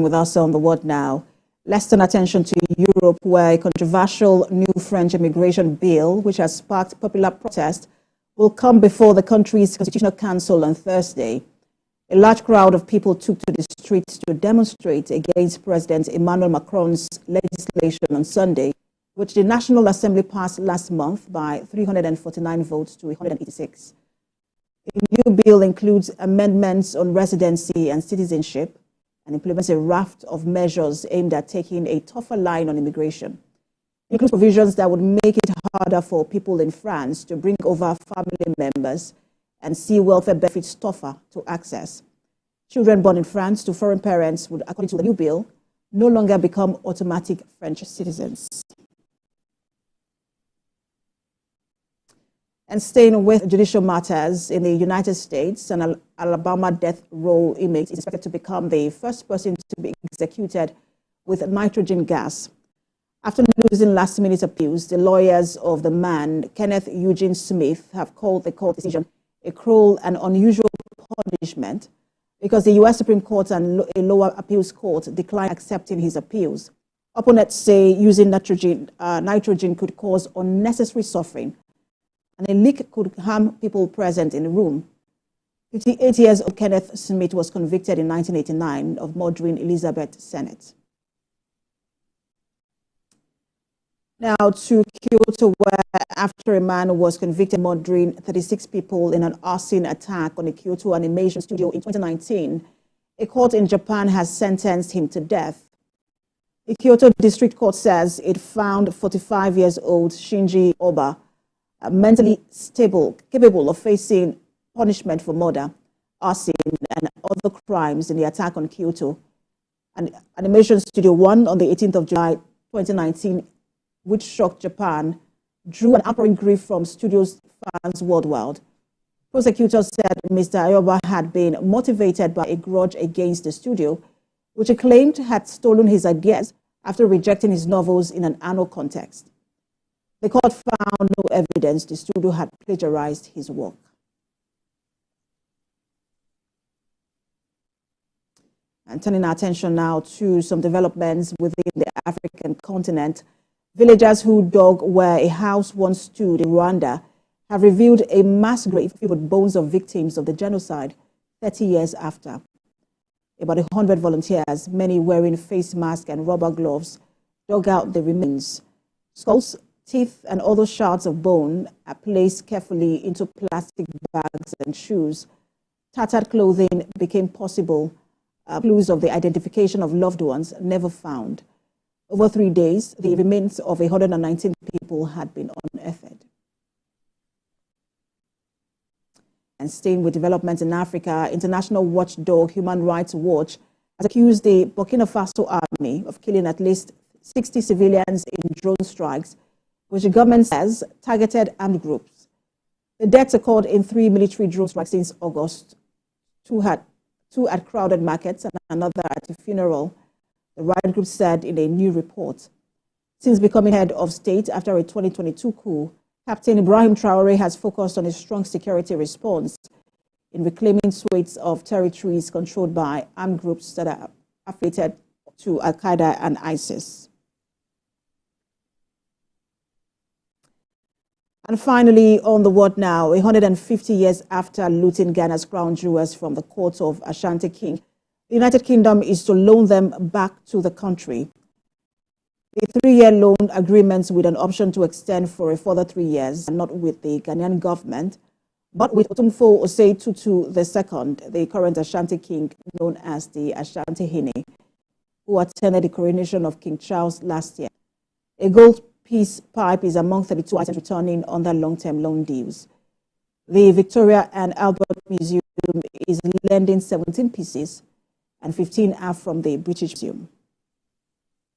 with us on The World Now. Let's turn attention to Europe, where a controversial new French immigration bill, which has sparked popular protest, will come before the country's Constitutional Council on Thursday. A large crowd of people took to the streets to demonstrate against President Emmanuel Macron's legislation on Sunday, which the National Assembly passed last month by 349 votes to 186. The new bill includes amendments on residency and citizenship and implements a raft of measures aimed at taking a tougher line on immigration. It includes provisions that would make it harder for people in France to bring over family members and see welfare benefits tougher to access. Children born in France to foreign parents would, according to the new bill, no longer become automatic French citizens. And staying with judicial matters, in the United States, an Alabama death row inmate is expected to become the first person to be executed with nitrogen gas. After losing last-minute appeals, the lawyers of the man, Kenneth Eugene Smith, have called the court decision a cruel and unusual punishment because the U.S. Supreme Court and a lower appeals court declined accepting his appeals. Opponents say using nitrogen could cause unnecessary suffering, and a leak could harm people present in the room. 58 years old Kenneth Smith was convicted in 1989 of murdering Elizabeth Sennett. Now to Kyoto, where after a man was convicted of murdering 36 people in an arson attack on a Kyoto animation studio in 2019, a court in Japan has sentenced him to death. The Kyoto District Court says it found 45 years old Shinji Oba mentally stable, capable of facing punishment for murder, arson, and other crimes in the attack on Kyoto. An animation studio one on the 18th of July 2019, which shocked Japan, drew an outpouring grief from studios fans worldwide. Prosecutors said Mr. Ayoba had been motivated by a grudge against the studio, which he claimed had stolen his ideas after rejecting his novels in an annual context. The court found no evidence the studio had plagiarized his work. And turning our attention now to some developments within the African continent, villagers who dug where a house once stood in Rwanda have revealed a mass grave filled with bones of victims of the genocide 30 years after. About 100 volunteers, many wearing face masks and rubber gloves, dug out the remains. Skulls, teeth, and other shards of bone are placed carefully into plastic bags and shoes. Tattered clothing became possible, clues of the identification of loved ones never found. Over 3 days, the remains of 119 people had been unearthed. And staying with developments in Africa, international watchdog Human Rights Watch has accused the Burkina Faso army of killing at least 60 civilians in drone strikes, which the government says targeted armed groups. The deaths occurred in 3 military drone strikes since August, two at crowded markets and another at a funeral, the riot group said in a new report. Since becoming head of state after a 2022 coup, Captain Ibrahim Traore has focused on a strong security response in reclaiming swathes of territories controlled by armed groups that are affiliated to Al-Qaeda and ISIS. And finally, on The World Now, 150 years after looting Ghana's crown jewels from the court of Ashanti King, the United Kingdom is to loan them back to the country. A 3-year loan agreement with an option to extend for a further 3 years, not with the Ghanaian government, but with Otumfo Osei Tutu II, the current Ashanti King, known as the Ashanti Hene, who attended the coronation of King Charles last year. A gold peace pipe is among 32 items returning under long-term loan deals. The Victoria and Albert Museum is lending 17 pieces, and 15 are from the British Museum.